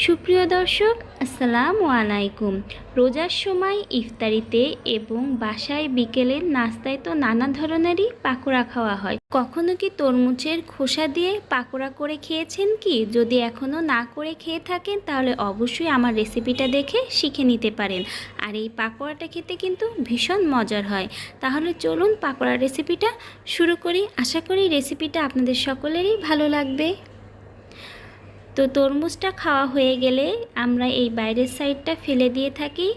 সুপ্রিয় দর্শক, আসসালামু আলাইকুম। রোজার সময় ইফতারিতে এবং বাসায় বিকেলের নাস্তায় তো নানা ধরনেরই পাকোড়া খাওয়া হয়। কখনো কি তরমুজের খোসা দিয়ে পাকোড়া করে খেয়েছেন কি? যদি এখনও না করে খেয়ে থাকেন তাহলে অবশ্যই আমার রেসিপিটা দেখে শিখে নিতে পারেন। আর এই পাকোড়াটা খেতে কিন্তু ভীষণ মজার হয়। তাহলে চলুন পাকোড়ার রেসিপিটা শুরু করি। আশা করি রেসিপিটা আপনাদের সকলেরই ভালো লাগবে। তো তরমুজটা খাওয়া হয়ে গেলে আমরা এই বাইরের সাইডটা ফেলে দিয়ে থাকি।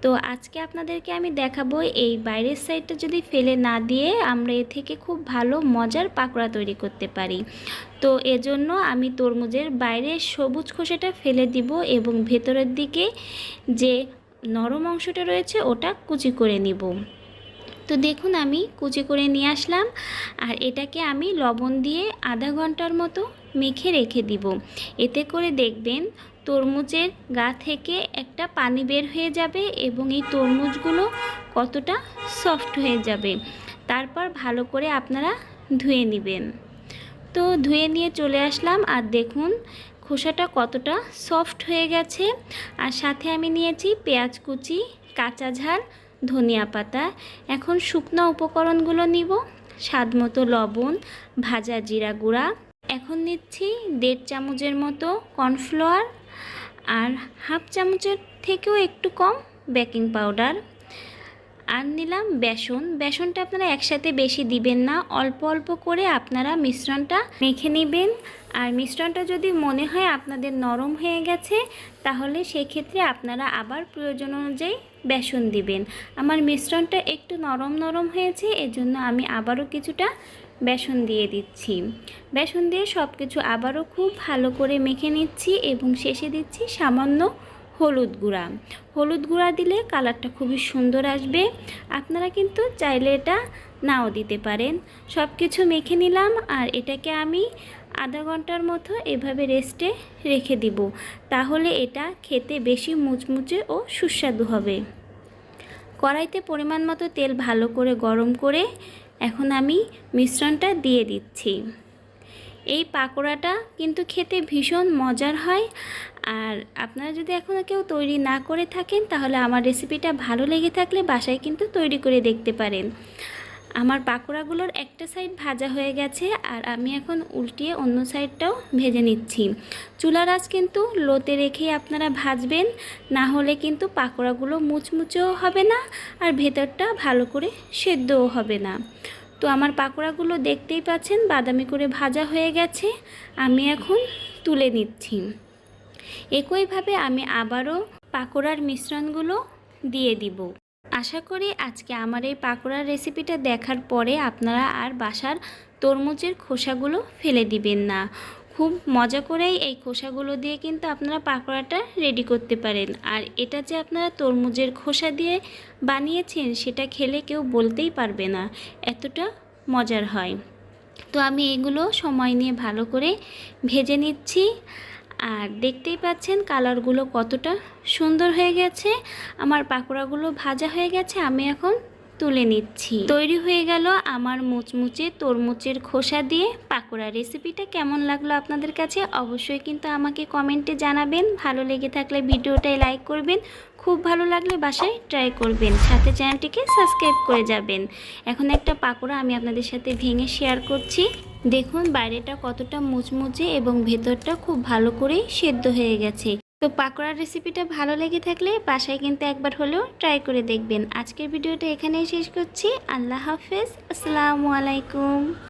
তো আজকে আপনাদেরকে আমি দেখাবো এই বাইরের সাইডটা যদি ফেলে না দিয়ে আমরা এ থেকে খুব ভালো মজার পাকোড়া তৈরি করতে পারি। তো এজন্য আমি তরমুজের বাইরের সবুজ খোসাটা ফেলে দিব এবং ভেতরের দিকে যে নরম অংশটা রয়েছে ওটা কুচি করে নিব। তো দেখুন আমি কুচি করে নিয়ে আসলাম আর এটাকে আমি লবণ দিয়ে আধা ঘন্টার মতো মেখে রেখে দিব। এতে করে দেখবেন তরমুজের গা থেকে একটা পানি বের হয়ে যাবে এবং এই তরমুজগুলো কতটা সফট হয়ে যাবে। তারপর ভালো করে আপনারা ধুয়ে নেবেন। তো ধুয়ে নিয়ে চলে আসলাম আর দেখুন খোসাটা কতটা সফট হয়ে গেছে। আর সাথে আমি নিয়েছি পেঁয়াজ কুচি, কাঁচা ঝাল, ধনিয়া পাতা। এখন শুকনো উপকরণগুলো নিব। স্বাদ মতো লবণ, ভাজা জিরা গুঁড়া, এখন নিচ্ছি 1.5 চামচের মতো কর্নফ্লাওয়ার আর হাফ চামচের থেকেও একটু কম বেকিং পাউডার, আর নিলাম বেসন। বেসনটা আপনারা একসাথে বেশি দিবেন না, অল্প অল্প করে আপনারা মিশ্রণটা মেখে নেবেন। আর মিশ্রণটা যদি মনে হয় আপনাদের নরম হয়ে গেছে তাহলে সেক্ষেত্রে আপনারা আবার প্রয়োজন অনুযায়ী বেসন দিবেন। আমার মিশ্রণটা একটু নরম নরম হয়েছে, এজন্য আমি আবারও কিছুটা বেসন দিয়ে দিচ্ছি। বেসন দিয়ে সব কিছু আবারও খুব ভালো করে মেখে নিচ্ছি এবং শেষে দিচ্ছি সামান্য হলুদ গুঁড়া। হলুদ গুঁড়া দিলে কালারটা খুবই সুন্দর আসবে। আপনারা কিন্তু চাইলে এটা নাও দিতে পারেন। সব কিছু মেখে নিলাম আর এটাকে আমি আধা ঘন্টার মতো এভাবে রেস্টে রেখে দিব। তাহলে এটা খেতে বেশি মুচমুচে ও সুস্বাদু হবে। কড়াইতে পরিমাণ মতো তেল ভালো করে গরম করে এখন আমি মিশ্রণটা দিয়ে দিচ্ছি। এই পাকোড়াটা কিন্তু খেতে ভীষণ মজার হয়। আর আপনারা যদি এখনও কেউ তৈরি না করে থাকেন তাহলে আমার রেসিপিটা ভালো লেগে থাকলে বাসায় কিন্তু তৈরি করে দেখতে পারেন। আমার পাকোড়াগুলোর একটা সাইড ভাজা হয়ে গেছে আর আমি এখন উল্টিয়ে অন্য সাইডটাও ভেজে নিচ্ছি। চুলার আঁচ কিন্তু লোতে রেখেই আপনারা ভাজবেন, না হলে কিন্তু পাকোড়াগুলো মুচমুচেও হবে না আর ভেতরটা ভালো করে সেদ্ধও হবে না। তো আমার পাকোড়াগুলো দেখতেই পাচ্ছেন বাদামি করে ভাজা হয়ে গেছে। আমি এখন তুলে নিচ্ছি। একইভাবে আমি আবারও পাকোড়ার মিশ্রণগুলো দিয়ে দিব। আশা করি আজকে আমার এই পাকোড়ার রেসিপিটা দেখার পরে আপনারা আর বাসার তরমুজের খোসাগুলো ফেলে দিবেন না। খুব মজা করেই এই খোসাগুলো দিয়ে কিন্তু আপনারা পাকোড়াটা রেডি করতে পারেন। আর এটা যে আপনারা তরমুজের খোসা দিয়ে বানিয়েছেন সেটা খেলে কেউ বলতেই পারবে না, এতটা মজার হয়। তো আমি এগুলো সময় নিয়ে ভালো করে ভেজে নিচ্ছি। আর দেখতেই পাচ্ছেন কালারগুলো কতটা সুন্দর হয়ে গেছে। আমার পাকোড়াগুলো ভাজা হয়ে গেছে, আমি এখন তুলে নিচ্ছি। তৈরি হয়ে গেল আমার মুচমুচে তরমুজের খোসা দিয়ে পাকোড়া। রেসিপিটা কেমন লাগলো আপনাদের কাছে অবশ্যই কিন্তু আমাকে কমেন্টে জানাবেন। ভালো লেগে থাকলে ভিডিওটাই লাইক করবেন, খুব ভালো লাগলে বাসায় ট্রাই করবেন, সাথে চ্যানেলটিকে সাবস্ক্রাইব করে যাবেন। এখন একটা পাকোড়া আমি আপনাদের সাথে ভেঙে শেয়ার করছি। দেখুন বাইরেটা কতটা মুচমুচে এবং ভেতরটা খুব ভালো করে সেদ্ধ হয়ে গেছে। তো পাকোড়ার রেসিপিটা ভালো লেগে থাকলে বাসায় কিন্তু একবার হলেও ট্রাই করে দেখবেন। আজকের ভিডিওটা এখানেই শেষ করছি। আল্লাহ হাফেজ, আসসালামু আলাইকুম।